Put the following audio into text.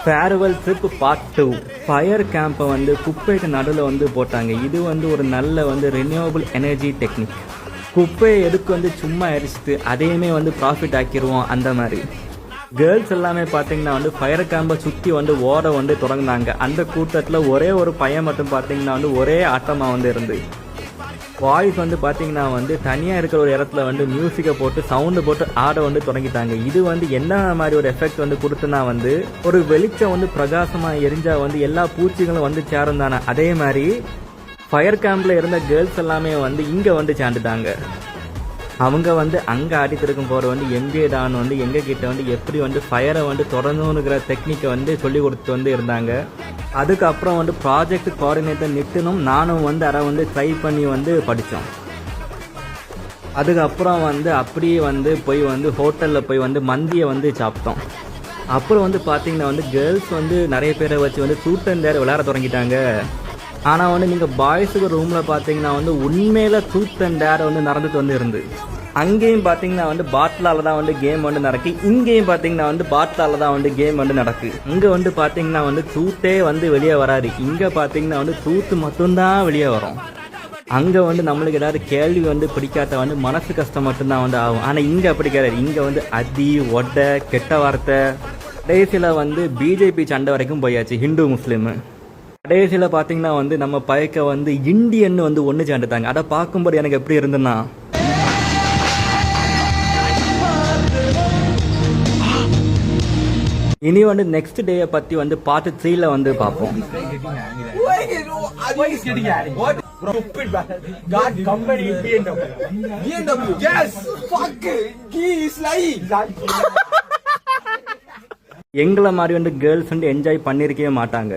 Farewell trip part 2 fire கேம்பை வந்து குப்பைக்கு நடுவில் வந்து போட்டாங்க. இது வந்து ஒரு நல்ல வந்து ரினியூவபிள் எனர்ஜி டெக்னிக். குப்பையை எதுக்கு வந்து சும்மா எரிச்சிட்டு அதையுமே வந்து ப்ராஃபிட் ஆக்கிடுவோம். அந்த மாதிரி கேர்ள்ஸ் எல்லாமே பார்த்தீங்கன்னா வந்து ஃபயர் கேம்பை சுற்றி வந்து ஓட வந்து தொடங்கினாங்க. அந்த கூட்டத்தில் ஒரே ஒரு பையன் மட்டும் பார்த்தீங்கன்னா வந்து ஒரே ஆட்டமாக வந்து இருந்து வாய்ஸ் வந்து பார்த்தீங்கன்னா வந்து தனியாக இருக்கிற ஒரு இடத்துல வந்து மியூசிக்கை போட்டு சவுண்டு போட்டு ஆட வந்து தொடங்கிட்டாங்க. இது வந்து என்ன மாதிரி ஒரு எஃபெக்ட் வந்து கொடுத்துனா வந்து ஒரு வெளிச்சம் வந்து பிரகாசமாக எரிஞ்சால் வந்து எல்லா பூச்சிகளும் வந்து சேரும் தானே. அதே மாதிரி ஃபயர் கேம்பில் இருந்த கேர்ள்ஸ் எல்லாமே வந்து இங்கே வந்து சேர்ந்துட்டாங்க. அவங்க வந்து அங்கே ஆடிட்டு இருக்கும் போகிற வந்து எம்பிஏ டான் வந்து எங்கள் கிட்ட வந்து எப்படி வந்து ஃபயரை வந்து தொடரணுங்கிற டெக்னிக்கை வந்து சொல்லி கொடுத்து வந்து இருந்தாங்க. அதுக்கப்புறம் வந்து ப்ராஜெக்ட் கோஆர்டினேட்டர் நிட்டுனும் நானும் வந்து அதை வந்து ட்ரை பண்ணி வந்து படித்தோம். அதுக்கப்புறம் வந்து அப்படியே வந்து போய் வந்து ஹோட்டலில் போய் வந்து மந்தியை வந்து சாப்பிட்டோம். அப்புறம் வந்து பார்த்திங்கன்னா வந்து கேர்ள்ஸ் வந்து நிறைய பேரை வச்சு வந்து ட்ரூத் அண்ட் டேர் விளையாட தொடங்கிட்டாங்க. ஆனால் வந்து நீங்கள் பாய்ஸுக்கு ரூமில் பார்த்தீங்கன்னா வந்து உண்மையில் ட்ரூத் அண்ட் டேர் வந்து நடந்துட்டு வந்து இருந்து அங்கேயும் பார்த்தீங்கன்னா வந்து பாட்டிலால் தான் வந்து கேம் வந்து நடக்கு. இங்கேயும் பார்த்தீங்கன்னா வந்து பாட்டிலால் தான் வந்து கேம் வந்து நடக்கு. இங்கே வந்து பார்த்தீங்கன்னா வந்து ட்ரூத்தே வந்து வெளியே வராது. இங்கே பார்த்தீங்கன்னா வந்து ட்ரூத் மட்டும்தான் வெளியே வரும். அங்கே வந்து நம்மளுக்கு ஏதாவது கேள்வி வந்து பிடிக்காத வந்து மனசு கஷ்டம் மட்டும்தான் வந்து ஆகும். ஆனால் இங்கே அப்படி கிடையாது. இங்கே வந்து அதி ஒட்டை கெட்ட வார்த்தை கடைசியில் வந்து பிஜேபி சண்டை வரைக்கும் போயாச்சு. ஹிந்து முஸ்லீமு கடைசியில் பார்த்தீங்கன்னா வந்து நம்ம பைக்க வந்து இந்தியன்னு வந்து ஒன்று சேர்ந்துட்டாங்க. அதை பார்க்கும்போது எனக்கு எப்படி இருந்துன்னா இனி வந்து நெக்ஸ்ட் டேயை பற்றி வந்து பார்ட் 3ல வந்து பார்ப்போம். எங்களை மாதிரி வந்து கேர்ள்ஸ் வந்து என்ஜாய் பண்ணியிருக்கவே மாட்டாங்க.